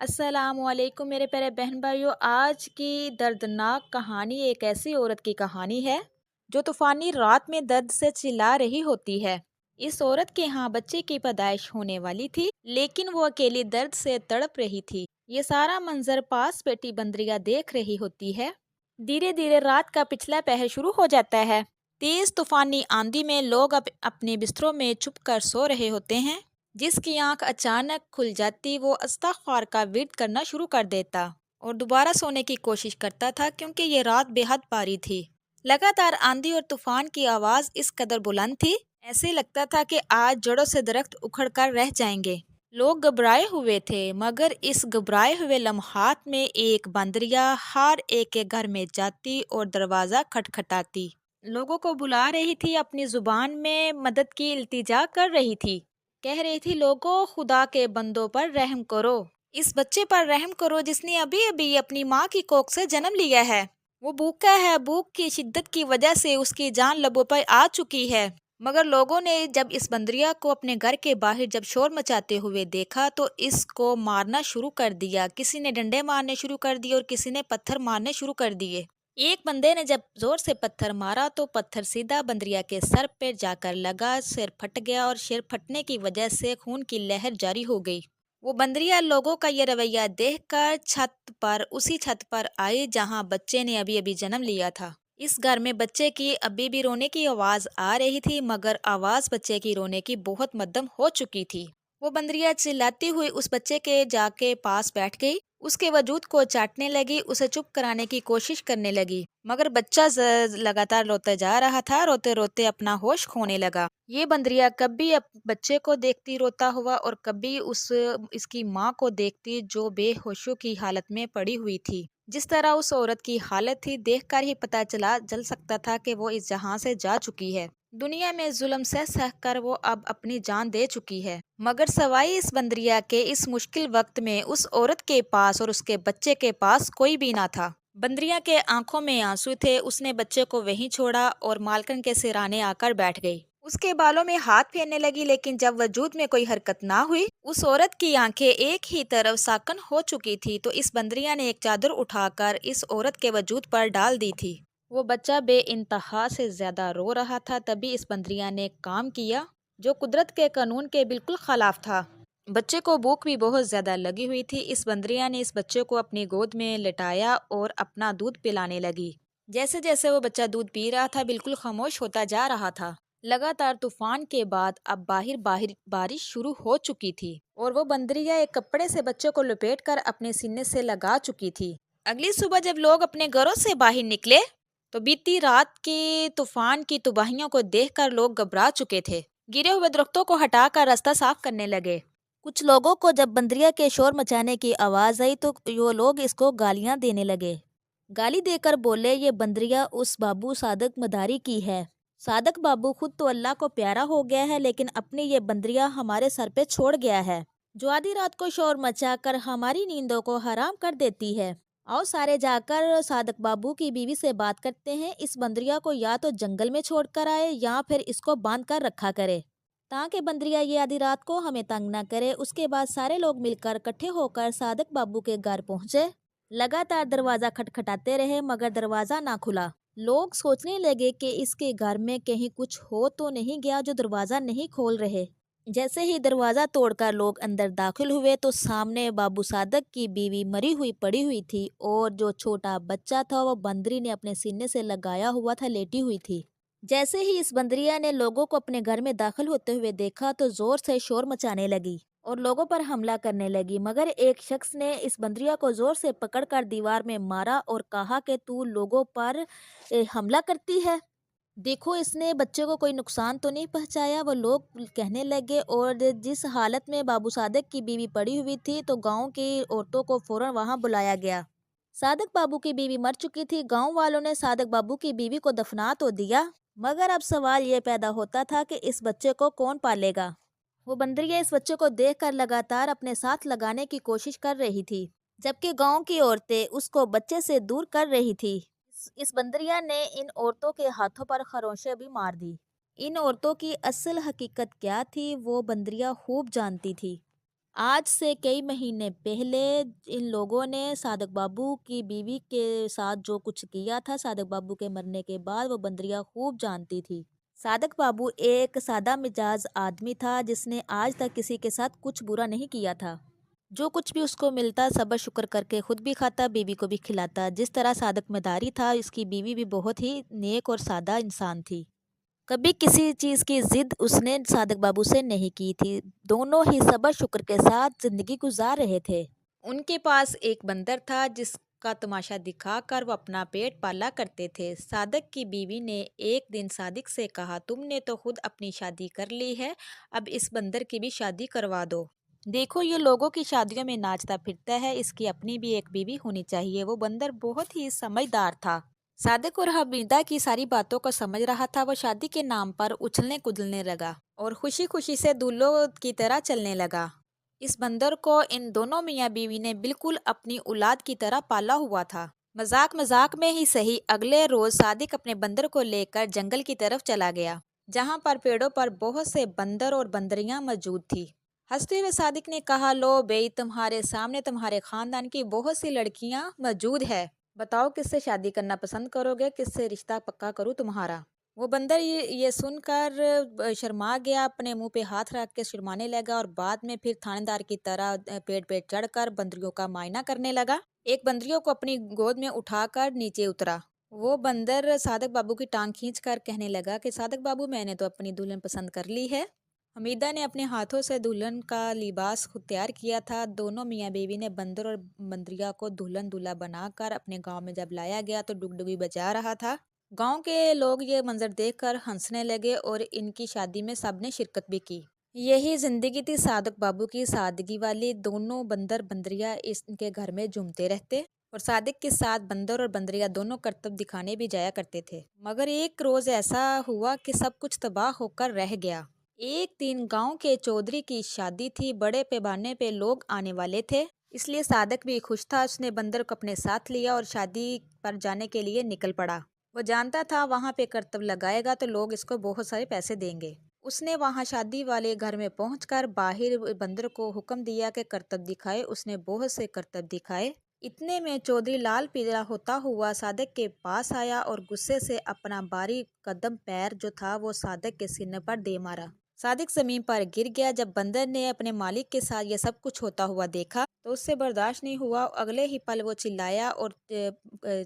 السلام علیکم میرے پیارے بہن بھائیوں، آج کی دردناک کہانی ایک ایسی عورت کی کہانی ہے جو طوفانی رات میں درد سے چلا رہی ہوتی ہے۔ اس عورت کے ہاں بچے کی پیدائش ہونے والی تھی، لیکن وہ اکیلی درد سے تڑپ رہی تھی۔ یہ سارا منظر پاس بیٹی بندریا دیکھ رہی ہوتی ہے۔ دھیرے دھیرے رات کا پچھلا پہر شروع ہو جاتا ہے۔ تیز طوفانی آندھی میں لوگ اپنے بستروں میں چھپ کر سو رہے ہوتے ہیں۔ جس کی آنکھ اچانک کھل جاتی وہ استغفار کا ورد کرنا شروع کر دیتا اور دوبارہ سونے کی کوشش کرتا تھا، کیونکہ یہ رات بے حد باری تھی۔ لگاتار آندھی اور طوفان کی آواز اس قدر بلند تھی، ایسے لگتا تھا کہ آج جڑوں سے درخت اکھڑ کر رہ جائیں گے۔ لوگ گھبرائے ہوئے تھے، مگر اس گھبرائے ہوئے لمحات میں ایک بندریا ہر ایک کے گھر میں جاتی اور دروازہ کھٹکھٹاتی، لوگوں کو بلا رہی تھی، اپنی زبان میں مدد کی التجا کر رہی تھی۔ کہہ رہی تھی، لوگوں، خدا کے بندوں پر رحم کرو، اس بچے پر رحم کرو جس نے ابھی ابھی اپنی ماں کی کوکھ سے جنم لیا ہے۔ وہ بھوکا ہے، بھوک کی شدت کی وجہ سے اس کی جان لبوں پر آ چکی ہے۔ مگر لوگوں نے جب اس بندریا کو اپنے گھر کے باہر جب شور مچاتے ہوئے دیکھا تو اس کو مارنا شروع کر دیا۔ کسی نے ڈنڈے مارنے شروع کر دیے اور کسی نے پتھر مارنے شروع کر دیے۔ ایک بندے نے جب زور سے پتھر مارا تو پتھر سیدھا بندریا کے سر پہ جا کر لگا، سر پھٹ گیا اور سر پھٹنے کی وجہ سے خون کی لہر جاری ہو گئی۔ وہ بندریا لوگوں کا یہ رویہ دیکھ کر اسی چھت پر آئی جہاں بچے نے ابھی ابھی جنم لیا تھا۔ اس گھر میں بچے کی ابھی بھی رونے کی آواز آ رہی تھی، مگر آواز بچے کی رونے کی بہت مدھم ہو چکی تھی۔ وہ بندریا چلاتی ہوئی اس بچے کے جا کے پاس بیٹھ گئی، اس کے وجود کو چاٹنے لگی، اسے چپ کرانے کی کوشش کرنے لگی، مگر بچہ لگاتار روتا جا رہا تھا، روتے روتے اپنا ہوش کھونے لگا۔ یہ بندریا کبھی بچے کو دیکھتی روتا ہوا اور کبھی اس کی ماں کو دیکھتی جو بے ہوشی کی حالت میں پڑی ہوئی تھی۔ جس طرح اس عورت کی حالت تھی، دیکھ کر ہی پتہ چل سکتا تھا کہ وہ اس جہاں سے جا چکی ہے۔ دنیا میں ظلم سہ کر وہ اب اپنی جان دے چکی ہے، مگر سوائے اس بندریا کے اس مشکل وقت میں اس عورت کے پاس اور اس کے بچے کے پاس کوئی بھی نہ تھا۔ بندریا کے آنکھوں میں آنسو تھے، اس نے بچے کو وہیں چھوڑا اور مالکن کے سرانے آ کر بیٹھ گئی۔ اس کے بالوں میں ہاتھ پھیرنے لگی، لیکن جب وجود میں کوئی حرکت نہ ہوئی، اس عورت کی آنکھیں ایک ہی طرف ساکن ہو چکی تھی، تو اس بندریا نے ایک چادر اٹھا کر اس عورت کے وجود پر ڈال دی تھی۔ وہ بچہ بے انتہا سے زیادہ رو رہا تھا، تبھی اس بندریا نے ایک کام کیا جو قدرت کے قانون کے بالکل خلاف تھا۔ بچے کو بھوک بھی بہت زیادہ لگی ہوئی تھی، اس بندریا نے اس بچے کو اپنی گود میں لٹایا اور اپنا دودھ پلانے لگی۔ جیسے جیسے وہ بچہ دودھ پی رہا تھا، بالکل خاموش ہوتا جا رہا تھا۔ لگاتار طوفان کے بعد اب باہر بارش شروع ہو چکی تھی اور وہ بندریا ایک کپڑے سے بچے کو لپیٹ کر اپنے سینے سے لگا چکی تھی۔ اگلی صبح جب لوگ اپنے گھروں سے باہر نکلے تو بیتی رات کی طوفان کی تباہیوں کو دیکھ کر لوگ گھبرا چکے تھے، گرے ہوئے درختوں کو ہٹا کر راستہ صاف کرنے لگے۔ کچھ لوگوں کو جب بندریا کے شور مچانے کی آواز آئی تو وہ لوگ اس کو گالیاں دینے لگے۔ گالی دے کر بولے، یہ بندریا اس بابو صادق مداری کی ہے۔ صادق بابو خود تو اللہ کو پیارا ہو گیا ہے، لیکن اپنی یہ بندریا ہمارے سر پہ چھوڑ گیا ہے، جو آدھی رات کو شور مچا کر ہماری نیندوں کو حرام کر دیتی ہے۔ آؤ سارے جا کر صادق بابو کی بیوی سے بات کرتے ہیں، اس بندریا کو یا تو جنگل میں چھوڑ کر آئے یا پھر اس کو باندھ کر رکھا کرے تاکہ بندریا یہ آدھی رات کو ہمیں تنگ نہ کرے۔ اس کے بعد سارے لوگ مل کر اکٹھے ہو کر صادق بابو کے گھر پہنچے، لگاتار دروازہ کھٹکھٹاتے رہے مگر دروازہ نہ کھلا۔ لوگ سوچنے لگے کہ اس کے گھر میں کہیں کچھ ہو تو نہیں گیا جو دروازہ نہیں کھول رہے۔ جیسے ہی دروازہ توڑ کر لوگ اندر داخل ہوئے تو سامنے بابو صادق کی بیوی مری ہوئی پڑی ہوئی تھی اور جو چھوٹا بچہ تھا وہ بندری نے اپنے سینے سے لگایا ہوا تھا، لیٹی ہوئی تھی۔ جیسے ہی اس بندریا نے لوگوں کو اپنے گھر میں داخل ہوتے ہوئے دیکھا تو زور سے شور مچانے لگی اور لوگوں پر حملہ کرنے لگی، مگر ایک شخص نے اس بندریا کو زور سے پکڑ کر دیوار میں مارا اور کہا کہ تو لوگوں پر حملہ کرتی ہے، دیکھو اس نے بچے کو کوئی نقصان تو نہیں پہنچایا۔ وہ لوگ کہنے لگے اور جس حالت میں بابو صادق کی بیوی پڑی ہوئی تھی تو گاؤں کی عورتوں کو فوراً وہاں بلایا گیا۔ صادق بابو کی بیوی مر چکی تھی، گاؤں والوں نے صادق بابو کی بیوی کو دفنا تو دیا، مگر اب سوال یہ پیدا ہوتا تھا کہ اس بچے کو کون پالے گا۔ وہ بندریا اس بچے کو دیکھ کر لگاتار اپنے ساتھ لگانے کی کوشش کر رہی تھی، جبکہ گاؤں کی عورتیں اس کو بچے سے دور کر رہی تھی۔ اس بندریا نے ان عورتوں کے ہاتھوں پر خروشیں بھی مار دی۔ ان عورتوں کی اصل حقیقت کیا تھی وہ بندریا خوب جانتی تھی۔ آج سے کئی مہینے پہلے ان لوگوں نے صادق بابو کی بیوی کے ساتھ جو کچھ کیا تھا، صادق بابو کے مرنے کے بعد وہ بندریا خوب جانتی تھی۔ صادق بابو ایک سادہ مزاج آدمی تھا جس نے آج تک کسی کے ساتھ کچھ برا نہیں کیا تھا۔ جو کچھ بھی اس کو ملتا صبر شکر کر کے خود بھی کھاتا، بیوی کو بھی کھلاتا۔ جس طرح صادق مداری تھا، اس کی بیوی بھی بہت ہی نیک اور سادہ انسان تھی۔ کبھی کسی چیز کی ضد اس نے صادق بابو سے نہیں کی تھی۔ دونوں ہی صبر شکر کے ساتھ زندگی گزار رہے تھے۔ ان کے پاس ایک بندر تھا جس کا تماشا دکھا کر وہ اپنا پیٹ پالا کرتے تھے۔ صادق کی بیوی نے ایک دن صادق سے کہا، تم نے تو خود اپنی شادی کر لی ہے، اب اس بندر کی بھی شادی کروا دو۔ دیکھو یہ لوگوں کی شادیوں میں ناچتا پھرتا ہے، اس کی اپنی بھی ایک بیوی ہونی چاہیے۔ وہ بندر بہت ہی سمجھدار تھا۔ صادق اور حمیدہ کی ساری باتوں کو سمجھ رہا تھا۔ وہ شادی کے نام پر اچھلنے کودلنے لگا اور خوشی خوشی سے دلہوں کی طرح چلنے لگا۔ اس بندر کو ان دونوں میاں بیوی نے بالکل اپنی اولاد کی طرح پالا ہوا تھا۔ مذاق مذاق میں ہی صحیح، اگلے روز صادق اپنے بندر کو لے کر جنگل کی طرف چلا گیا، جہاں پر پیڑوں پر بہت سے بندر اور بندریاں موجود تھی۔ ہنستے ہوئے صادق نے کہا، لو بھئی، تمہارے سامنے تمہارے خاندان کی بہت سی لڑکیاں موجود ہے، بتاؤ کس سے شادی کرنا پسند کرو گے، کس سے رشتہ پکا کروں تمہارا۔ وہ بندر یہ سن کر شرما گیا، اپنے منہ پہ ہاتھ رکھ کے شرمانے لگا اور بعد میں پھر تھانے دار کی طرح پیڑ پہ چڑھ کر بندریوں کا معائنہ کرنے لگا۔ ایک بندریوں کو اپنی گود میں اٹھا کر نیچے اترا۔ وہ بندر صادق بابو کی ٹانگ کھینچ کر کہنے لگا کہ صادق بابو، میں نے تو اپنی دلہن پسند کر لی ہے۔ حمیدہ نے اپنے ہاتھوں سے دلہن کا لباس خود تیار کیا تھا۔ دونوں میاں بیوی نے بندر اور بندریا کو دلہن دولہا بنا کر اپنے گاؤں میں جب لایا گیا تو ڈگڈگی بجا رہا تھا۔ گاؤں کے لوگ یہ منظر دیکھ کر ہنسنے لگے اور ان کی شادی میں سب نے شرکت بھی کی۔ یہی زندگی تھی صادق بابو کی، سادگی والی۔ دونوں بندر بندریا ان کے گھر میں جھومتے رہتے اور صادق کے ساتھ بندر اور بندریا دونوں کرتب دکھانے بھی جایا کرتے تھے۔ مگر ایک روز ایسا ہوا کہ سب کچھ تباہ ہو کر رہ گیا۔ ایک دن گاؤں کے چودھری کی شادی تھی، بڑے پیمانے پہ لوگ آنے والے تھے، اس لیے صادق بھی خوش تھا۔ اس نے بندر کو اپنے ساتھ لیا اور شادی پر جانے کے لیے نکل پڑا۔ وہ جانتا تھا وہاں پہ کرتب لگائے گا تو لوگ اس کو بہت سارے پیسے دیں گے۔ اس نے وہاں شادی والے گھر میں پہنچ کر باہر بندر کو حکم دیا کہ کرتب دکھائے۔ اس نے بہت سے کرتب دکھائے۔ اتنے میں چودھری لال پیلا ہوتا ہوا صادق کے پاس آیا اور غصے سے اپنا باری قدم پیر جو تھا وہ صادق کے سینے پر دے مارا۔ صادق زمین پر گر گیا۔ جب بندر نے اپنے مالک کے ساتھ یہ سب کچھ ہوتا ہوا دیکھا تو اس سے برداشت نہیں ہوا۔ اگلے ہی پل وہ چلایا اور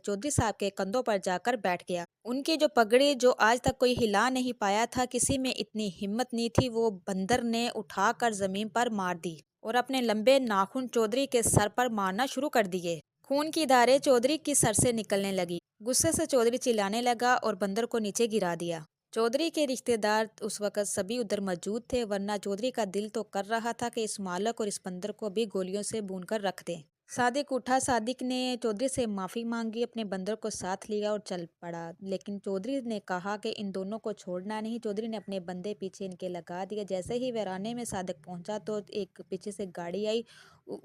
چودھری صاحب کے کندھوں پر جا کر بیٹھ گیا۔ ان کی جو پگڑی جو آج تک کوئی ہلا نہیں پایا تھا، کسی میں اتنی ہمت نہیں تھی، وہ بندر نے اٹھا کر زمین پر مار دی اور اپنے لمبے ناخن چودھری کے سر پر مارنا شروع کر دیے۔ خون کی دھاریں چودھری کی سر سے نکلنے لگی۔ غصے سے چودھری چلانے لگا اور بندر کو نیچے گرا دیا۔ چودھری کے رشتہ دار اس وقت سبھی ادھر موجود تھے، ورنہ چودھری کا دل تو کر رہا تھا کہ اس مالک اور اس بندر کو بھی گولیوں سے بھون کر رکھ دیں۔ صادق اٹھا، صادق نے چودھری سے معافی مانگی، اپنے بندر کو ساتھ لیا اور چل پڑا۔ لیکن چودھری نے کہا کہ ان دونوں کو چھوڑنا نہیں۔ چودھری نے اپنے بندے پیچھے ان کے لگا دیا۔ جیسے ہی ویرانے میں صادق پہنچا تو ایک پیچھے سے گاڑی آئی،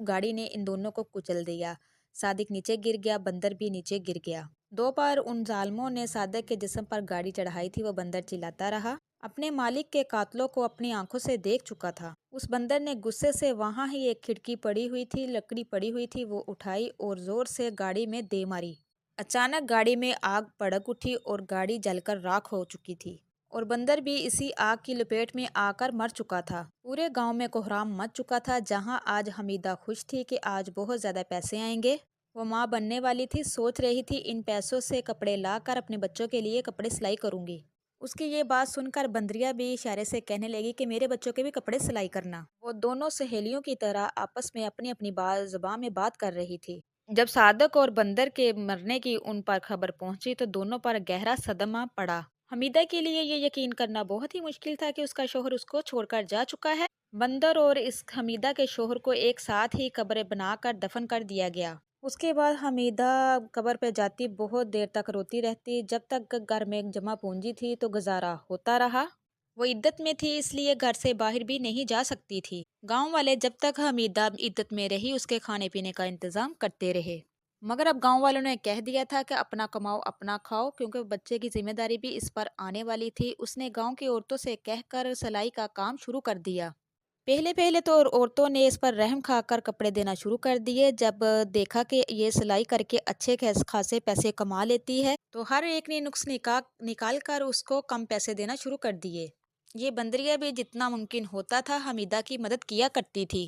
گاڑی نے ان دونوں کو کچل دیا۔ صادق نیچے گر گیا، بندر بھی نیچے گر گیا۔ دو بار ان ظالموں نے صادق کے جسم پر گاڑی چڑھائی تھی۔ وہ بندر چلاتا رہا، اپنے مالک کے قاتلوں کو اپنی آنکھوں سے دیکھ چکا تھا۔ اس بندر نے غصے سے وہاں ہی ایک کھڑکی پڑی ہوئی تھی، لکڑی پڑی ہوئی تھی، وہ اٹھائی اور زور سے گاڑی میں دے ماری۔ اچانک گاڑی میں آگ بھڑک اٹھی اور گاڑی جل کر راکھ ہو چکی تھی اور بندر بھی اسی آگ کی لپیٹ میں آ کر مر چکا تھا۔ پورے گاؤں میں کوہرام مچ چکا تھا۔ جہاں آج حمیدہ خوش تھی کہ آج بہت زیادہ پیسے آئیں گے، وہ ماں بننے والی تھی، سوچ رہی تھی ان پیسوں سے کپڑے لا کر اپنے بچوں کے لیے کپڑے سلائی کروں گی۔ اس کی یہ بات سن کر بندریا بھی اشارے سے کہنے لگی کہ میرے بچوں کے بھی کپڑے سلائی کرنا۔ وہ دونوں سہیلیوں کی طرح آپس میں اپنی اپنی زبان میں بات کر رہی تھی۔ جب صادق اور بندر کے مرنے کی ان پر خبر پہنچی تو دونوں پر گہرا صدمہ پڑا۔ حمیدہ کے لیے یہ یقین کرنا بہت ہی مشکل تھا کہ اس کا شوہر اس کو چھوڑ کر جا چکا ہے۔ بندر اور اس حمیدہ کے شوہر کو ایک ساتھ ہی قبر بنا کر دفن کر دیا گیا۔ اس کے بعد حمیدہ قبر پہ جاتی، بہت دیر تک روتی رہتی۔ جب تک گھر میں جمع پونجی تھی تو گزارا ہوتا رہا۔ وہ عدت میں تھی، اس لیے گھر سے باہر بھی نہیں جا سکتی تھی۔ گاؤں والے جب تک حمیدہ عدت میں رہی اس کے کھانے پینے کا انتظام کرتے رہے، مگر اب گاؤں والوں نے کہہ دیا تھا کہ اپنا کماؤ اپنا کھاؤ، کیونکہ بچے کی ذمہ داری بھی اس پر آنے والی تھی۔ اس نے گاؤں کی عورتوں سے کہہ کر سلائی کا کام شروع کر دیا۔ پہلے پہلے تو عورتوں نے اس پر رحم کھا کر کپڑے دینا شروع کر دیے۔ جب دیکھا کہ یہ سلائی کر کے اچھے خاصے پیسے کما لیتی ہے تو ہر ایک نے نقص نکال کر اس کو کم پیسے دینا شروع کر دیے۔ یہ بندریہ بھی جتنا ممکن ہوتا تھا حمیدہ کی مدد کیا کرتی تھی،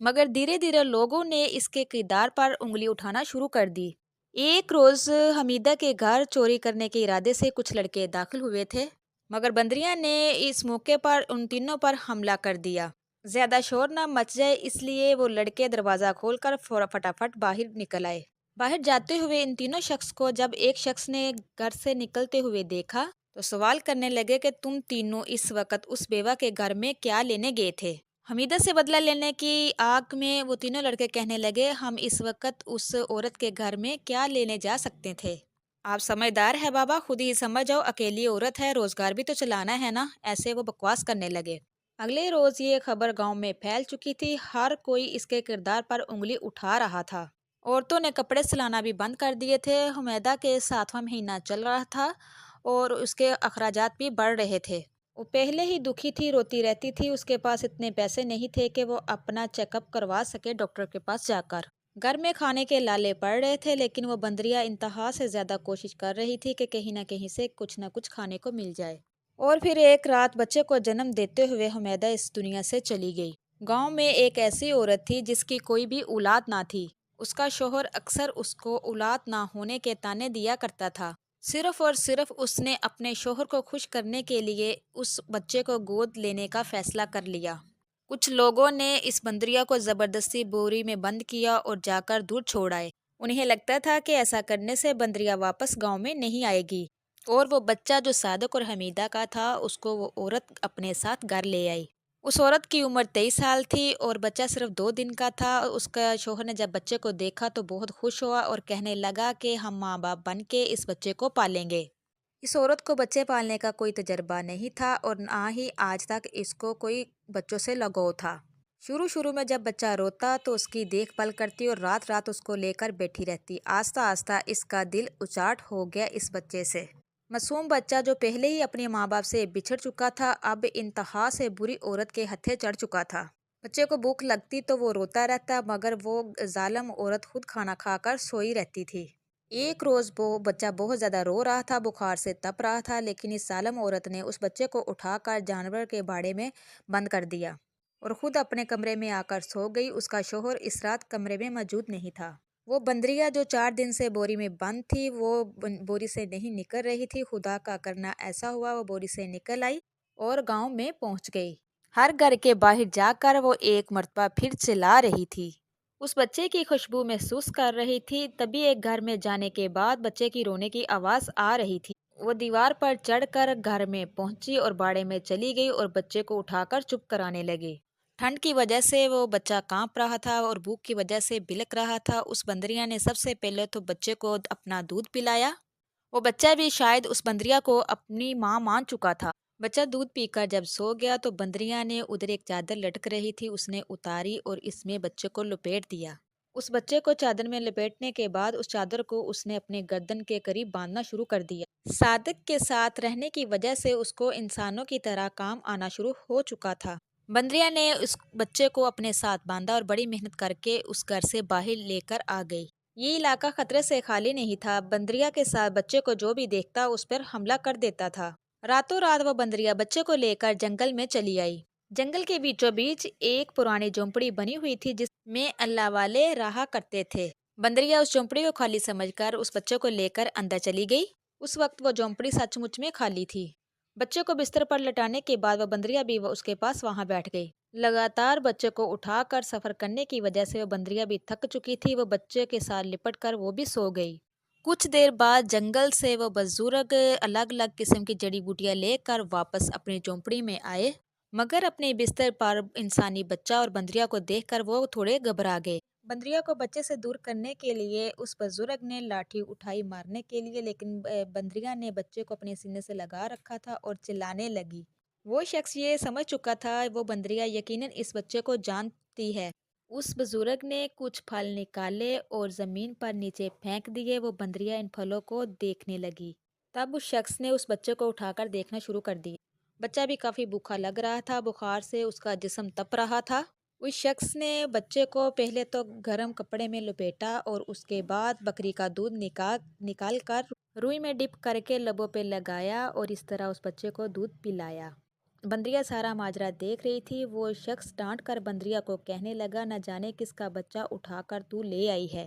مگر دھیرے دھیرے لوگوں نے اس کے کردار پر انگلی اٹھانا شروع کر دی۔ ایک روز حمیدہ کے گھر چوری کرنے کے ارادے سے کچھ لڑکے داخل ہوئے تھے، مگر بندریہ نے اس موقع پر ان تینوں پر حملہ کر دیا۔ زیادہ شور نہ مچ جائے اس لیے وہ لڑکے دروازہ کھول کر فٹافٹ باہر نکل آئے۔ باہر جاتے ہوئے ان تینوں شخص کو جب ایک شخص نے گھر سے نکلتے ہوئے دیکھا تو سوال کرنے لگے کہ تم تینوں اس وقت اس بیوہ کے گھر میں کیا لینے گئے تھے؟ حمیدہ سے بدلہ لینے کی آگ میں وہ تینوں لڑکے کہنے لگے، ہم اس وقت اس عورت کے گھر میں کیا لینے جا سکتے تھے؟ آپ سمجھدار ہے بابا، خود ہی سمجھ جاؤ، اکیلی عورت ہے، روزگار بھی تو چلانا ہے نا، ایسے وہ بکواس کرنے لگے۔ اگلے روز یہ خبر گاؤں میں پھیل چکی تھی، ہر کوئی اس کے کردار پر انگلی اٹھا رہا تھا۔ عورتوں نے کپڑے سلانا بھی بند کر دیے تھے۔ حمیدہ کے 7واں مہینہ چل رہا تھا اور اس کے اخراجات بھی بڑھ رہے تھے۔ وہ پہلے ہی دکھی تھی، روتی رہتی تھی، اس کے پاس اتنے پیسے نہیں تھے کہ وہ اپنا چیک اپ کروا سکے ڈاکٹر کے پاس جا کر۔ گھر میں کھانے کے لالے پڑ رہے تھے، لیکن وہ بندریہ انتہا سے زیادہ کوشش کر رہی تھی کہ کہیں نہ کہیں سے کچھ نہ کچھ کھانے کو مل جائے۔ اور پھر ایک رات بچے کو جنم دیتے ہوئے حمیدہ اس دنیا سے چلی گئی۔ گاؤں میں ایک ایسی عورت تھی جس کی کوئی بھی اولاد نہ تھی۔ اس کا شوہر اکثر اس کو اولاد نہ ہونے کے طعنے دیا کرتا تھا۔ صرف اور صرف اس نے اپنے شوہر کو خوش کرنے کے لیے اس بچے کو گود لینے کا فیصلہ کر لیا۔ کچھ لوگوں نے اس بندریہ کو زبردستی بوری میں بند کیا اور جا کر دور چھوڑ آئے۔ انہیں لگتا تھا کہ ایسا کرنے سے بندریہ واپس گاؤں میں نہیں آئے گی، اور وہ بچہ جو صادق اور حمیدہ کا تھا اس کو وہ عورت اپنے ساتھ گھر لے آئی۔ اس عورت کی عمر 23 سال تھی اور بچہ صرف 2 دن کا تھا۔ اس کا شوہر نے جب بچے کو دیکھا تو بہت خوش ہوا اور کہنے لگا کہ ہم ماں باپ بن کے اس بچے کو پالیں گے۔ اس عورت کو بچے پالنے کا کوئی تجربہ نہیں تھا اور نہ ہی آج تک اس کو کوئی بچوں سے لگاؤ تھا۔ شروع میں جب بچہ روتا تو اس کی دیکھ بھال کرتی اور رات رات اس کو لے کر بیٹھی رہتی۔ آہستہ آہستہ اس کا دل اچاٹ ہو گیا اس بچے سے۔ معصوم بچہ جو پہلے ہی اپنے ماں باپ سے بچھڑ چکا تھا، اب انتہا سے بری عورت کے ہتھے چڑھ چکا تھا۔ بچے کو بھوک لگتی تو وہ روتا رہتا، مگر وہ ظالم عورت خود کھانا کھا کر سوئی رہتی تھی۔ ایک روز وہ بچہ بہت زیادہ رو رہا تھا، بخار سے تپ رہا تھا، لیکن اس ظالم عورت نے اس بچے کو اٹھا کر جانور کے باڑے میں بند کر دیا اور خود اپنے کمرے میں آ کر سو گئی۔ اس کا شوہر اس رات کمرے میں موجود نہیں تھا۔ وہ بندریہ جو 4 دن سے بوری میں بند تھی، وہ بوری سے نہیں نکل رہی تھی۔ خدا کا کرنا ایسا ہوا، وہ بوری سے نکل آئی اور گاؤں میں پہنچ گئی۔ ہر گھر کے باہر جا کر وہ ایک مرتبہ پھر چلا رہی تھی۔ اس بچے کی خوشبو محسوس کر رہی تھی۔ تبھی ایک گھر میں جانے کے بعد بچے کی رونے کی آواز آ رہی تھی۔ وہ دیوار پر چڑھ کر گھر میں پہنچی اور باڑے میں چلی گئی اور بچے کو اٹھا کر چپ کرانے لگی۔ ٹھنڈ کی وجہ سے وہ بچہ کانپ رہا تھا اور بھوک کی وجہ سے بلک رہا تھا۔ اس بندریہ نے سب سے پہلے تو بچے کو اپنا دودھ پلایا۔ وہ بچہ بھی شاید اس بندریہ کو اپنی ماں مان چکا تھا۔ بچہ دودھ پی کر جب سو گیا تو بندریہ نے ادھر ایک چادر لٹک رہی تھی، اس نے اتاری اور اس میں بچے کو لپیٹ دیا۔ اس بچے کو چادر میں لپیٹنے کے بعد اس چادر کو اس نے اپنے گردن کے قریب باندھنا شروع کر دیا۔ صادق کے ساتھ رہنے کی وجہ سے اس کو انسانوں کی طرح کام آنا شروع ہو چکا تھا۔ بندریہ نے اس بچے کو اپنے ساتھ باندھا اور بڑی محنت کر کے اس گھر سے باہر لے کر آ گئی۔ یہ علاقہ خطرے سے خالی نہیں تھا۔ بندریہ کے ساتھ بچے کو جو بھی دیکھتا اس پر حملہ کر دیتا تھا۔ راتوں رات وہ بندریہ بچے کو لے کر جنگل میں چلی آئی۔ جنگل کے بیچوں بیچ ایک پرانی جھونپڑی بنی ہوئی تھی جس میں اللہ والے رہا کرتے تھے۔ بندریہ اس جھونپڑی کو خالی سمجھ کر اس بچے کو لے کر اندر چلی گئی۔ اس وقت وہ جھونپڑی سچ مچ میں خالی تھی۔ بچے کو بستر پر لٹانے کے بعد وہ بندریہ بھی اس کے پاس وہاں بیٹھ گئی۔ لگاتار بچے کو اٹھا کر سفر کرنے کی وجہ سے وہ بندریہ بھی تھک چکی تھی۔ وہ بچے کے ساتھ لپٹ کر وہ بھی سو گئی۔ کچھ دیر بعد جنگل سے وہ بزرگ الگ الگ قسم کی جڑی بوٹیاں لے کر واپس اپنی جھونپڑی میں آئے، مگر اپنے بستر پر انسانی بچہ اور بندریہ کو دیکھ کر وہ تھوڑے گھبرا گئے۔ بندریہ کو بچے سے دور کرنے کے لیے اس بزرگ نے لاٹھی اٹھائی مارنے کے لیے، لیکن بندریہ نے بچے کو اپنے سینے سے لگا رکھا تھا اور چلانے لگی۔ وہ شخص یہ سمجھ چکا تھا وہ بندریہ یقیناً اس بچے کو جانتی ہے۔ اس بزرگ نے کچھ پھل نکالے اور زمین پر نیچے پھینک دیے۔ وہ بندریہ ان پھلوں کو دیکھنے لگی۔ تب اس شخص نے اس بچے کو اٹھا کر دیکھنا شروع کر دیا۔ بچہ بھی کافی بھوکا لگ رہا تھا، بخار سے اس کا جسم تپ رہا تھا۔ اس شخص نے بچے کو پہلے تو گرم کپڑے میں لپیٹا اور اس کے بعد بکری کا دودھ نکال کر روئی میں ڈپ کر کے لبوں پہ لگایا اور اس طرح اس بچے کو دودھ پلایا۔ بندریا سارا ماجرا دیکھ رہی تھی۔ وہ شخص ڈانٹ کر بندریا کو کہنے لگا، نہ جانے کس کا بچہ اٹھا کر تو لے آئی ہے۔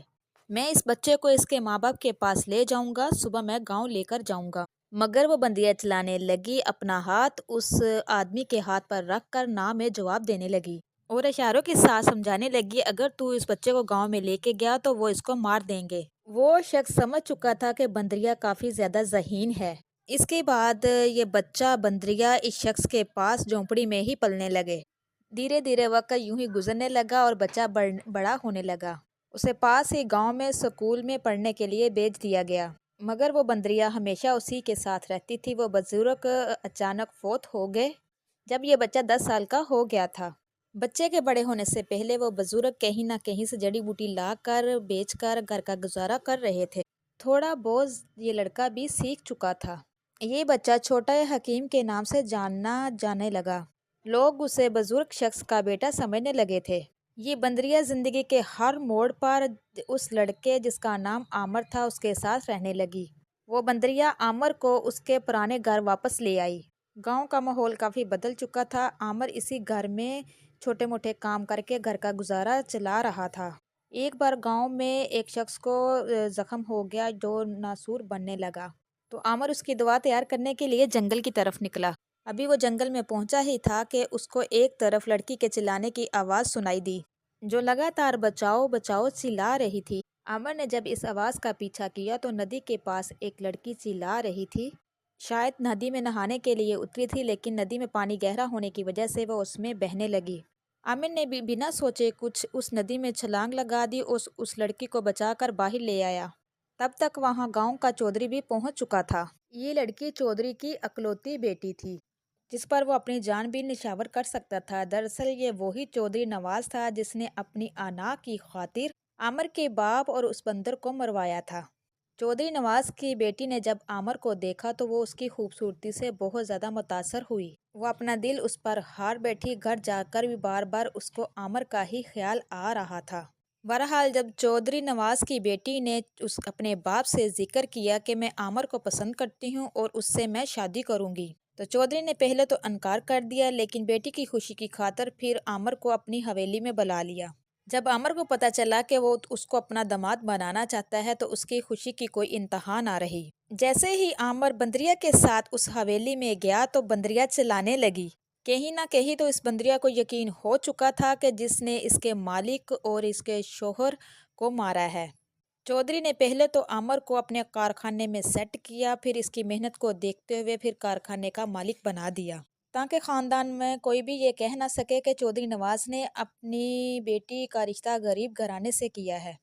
میں اس بچے کو اس کے ماں باپ کے پاس لے جاؤں گا، صبح میں گاؤں لے کر جاؤں گا۔ مگر وہ بندریا چلانے لگی، اپنا ہاتھ اس آدمی کے ہاتھ پر رکھ کر نہ میں جواب دینے لگی اور اشاروں کے ساتھ سمجھانے لگی، اگر تو اس بچے کو گاؤں میں لے کے گیا تو وہ اس کو مار دیں گے۔ وہ شخص سمجھ چکا تھا کہ بندریا کافی زیادہ ذہین ہے۔ اس کے بعد یہ بچہ بندریا اس شخص کے پاس جھونپڑی میں ہی پلنے لگے۔ دھیرے دھیرے وقت یوں ہی گزرنے لگا اور بچہ بڑا ہونے لگا۔ اسے پاس ہی گاؤں میں سکول میں پڑھنے کے لیے بھیج دیا گیا۔ مگر وہ بندریا ہمیشہ اسی کے ساتھ رہتی تھی۔ وہ بزرگ اچانک فوت ہو گئے جب یہ بچہ 10 سال کا ہو گیا تھا۔ بچے کے بڑے ہونے سے پہلے وہ بزرگ کہیں نہ کہیں سے جڑی بوٹی لا کر بیچ کر گھر کا گزارا کر رہے تھے۔ تھوڑا بہت یہ لڑکا بھی سیکھ چکا تھا۔ یہ بچہ چھوٹا حکیم کے نام سے جانا جانے لگا۔ لوگ اسے بزرگ شخص کا بیٹا سمجھنے لگے تھے۔ یہ بندریا زندگی کے ہر موڑ پر اس لڑکے جس کا نام عامر تھا اس کے ساتھ رہنے لگی۔ وہ بندریا عامر کو اس کے پرانے گھر واپس لے آئی۔ گاؤں کا ماحول کافی بدل چکا تھا۔ عامر اسی گھر میں چھوٹے موٹے کام کر کے گھر کا گزارا چلا رہا تھا۔ ایک بار گاؤں میں ایک شخص کو زخم ہو گیا جو ناسور بننے لگا، تو عامر اس کی دوا تیار کرنے کے لیے جنگل کی طرف نکلا۔ ابھی وہ جنگل میں پہنچا ہی تھا کہ اس کو ایک طرف لڑکی کے چلانے کی آواز سنائی دی جو لگاتار بچاؤ بچاؤ چلا رہی تھی۔ عامر نے جب اس آواز کا پیچھا کیا تو ندی کے پاس ایک لڑکی چلا رہی تھی۔ شاید ندی میں نہانے کے لیے اتری تھی، لیکن ندی میں پانی گہرا ہونے کی وجہ سے وہ اس میں بہنے لگی۔ عامر نے بھی بنا سوچے کچھ اس ندی میں چھلانگ لگا دی اور اس لڑکی کو بچا کر باہر لے آیا۔ تب تک وہاں گاؤں کا چودھری بھی پہنچ چکا تھا۔ یہ لڑکی چودھری کی اکلوتی بیٹی تھی جس پر وہ اپنی جان بھی نچھاور کر سکتا تھا۔ دراصل یہ وہی چودھری نواز تھا جس نے اپنی انا کی خاطر عامر کے باپ اور اس بندر کو مروایا تھا۔ چودھری نواز کی بیٹی نے جب عامر کو دیکھا تو وہ اس کی خوبصورتی سے بہت زیادہ متاثر ہوئی۔ وہ اپنا دل اس پر ہار بیٹھی۔ گھر جا کر بھی بار بار اس کو عامر کا ہی خیال آ رہا تھا۔ بہرحال جب چودھری نواز کی بیٹی نے اپنے باپ سے ذکر کیا کہ میں عامر کو پسند کرتی ہوں اور اس سے میں شادی کروں گی، تو چودھری نے پہلے تو انکار کر دیا، لیکن بیٹی کی خوشی کی خاطر پھر عامر کو اپنی حویلی میں بلا لیا۔ جب عامر کو پتہ چلا کہ وہ اس کو اپنا داماد بنانا چاہتا ہے تو اس کی خوشی کی کوئی انتہا نہ رہی۔ جیسے ہی عامر بندریا کے ساتھ اس حویلی میں گیا تو بندریا چلانے لگی۔ کہیں نہ کہیں تو اس بندریا کو یقین ہو چکا تھا کہ جس نے اس کے مالک اور اس کے شوہر کو مارا ہے۔ چودھری نے پہلے تو عامر کو اپنے کارخانے میں سیٹ کیا، پھر اس کی محنت کو دیکھتے ہوئے پھر کارخانے کا مالک بنا دیا، تاکہ خاندان میں کوئی بھی یہ کہہ نہ سکے کہ چودھری نواز نے اپنی بیٹی کا رشتہ غریب گھرانے سے کیا ہے۔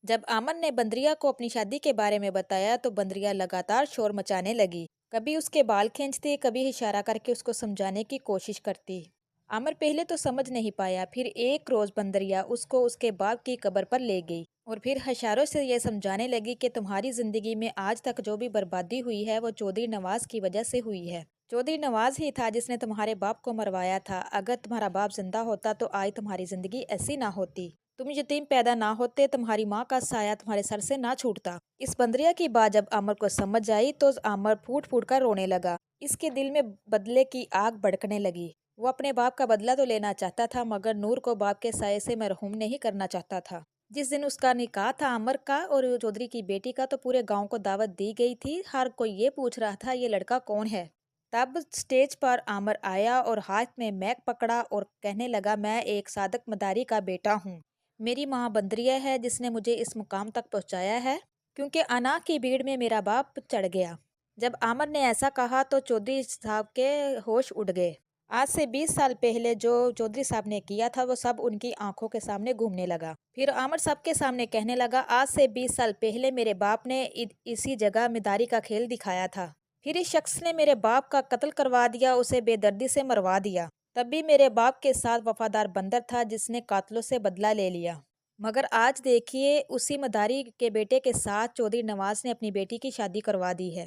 جب عامر نے بندریا کو اپنی شادی کے بارے میں بتایا تو بندریا لگاتار شور مچانے لگی، کبھی اس کے بال کھینچتی، کبھی اشارہ کر کے اس کو سمجھانے کی کوشش کرتی۔ عامر پہلے تو سمجھ نہیں پایا، پھر ایک روز بندریا اس کو اس کے باپ کی قبر پر لے گئی اور پھر اشاروں سے یہ سمجھانے لگی کہ تمہاری زندگی میں آج تک جو بھی بربادی ہوئی ہے وہ چودھری نواز کی وجہ سے ہوئی ہے۔ چودھری نواز ہی تھا جس نے تمہارے باپ کو مروایا تھا۔ اگر تمہارا باپ زندہ ہوتا تو آج تمہاری زندگی ایسی نہ ہوتی، تم یتیم پیدا نہ ہوتے، تمہاری ماں کا سایہ تمہارے سر سے نہ چھوٹتا۔ اس بندریا کی بات جب عامر کو سمجھ آئی تو عامر پھوٹ پھوٹ کر رونے لگا۔ اس کے دل میں بدلے کی آگ بھڑکنے لگی۔ وہ اپنے باپ کا بدلہ تو لینا چاہتا تھا مگر نور کو باپ کے سائے سے محروم نہیں کرنا چاہتا تھا۔ جس دن اس کا نکاح تھا عامر کا اور چودھری کی بیٹی کا، تو پورے گاؤں کو دعوت دی گئی تھی۔ ہر کوئی یہ پوچھ رہا تھا یہ لڑکا کون ہے۔ تب سٹیج پر عامر آیا اور ہاتھ میں میک پکڑا اور کہنے لگا، میں ایک صادق مداری کا بیٹا ہوں۔ میری ماں بندریا ہے جس نے مجھے اس مقام تک پہنچایا ہے، کیونکہ انا کی بھیڑ میں میرا باپ چڑھ گیا۔ جب عامر نے ایسا کہا تو چودھری صاحب کے ہوش اڑ گئے۔ آج سے 20 سال پہلے جو چودھری صاحب نے کیا تھا وہ سب ان کی آنکھوں کے سامنے گھومنے لگا۔ پھر عامر سب کے سامنے کہنے لگا، آج سے 20 سال پہلے میرے باپ نے اسی جگہ مداری کا کھیل دکھایا تھا۔ پھر اس شخص نے میرے باپ کا قتل کروا دیا، اسے بے دردی سے مروا دیا۔ تب بھی میرے باپ کے ساتھ وفادار بندر تھا جس نے قاتلوں سے بدلہ لے لیا۔ مگر آج دیکھیے اسی مداری کے بیٹے کے ساتھ چودھری نواز نے اپنی بیٹی کی شادی کروا دی ہے۔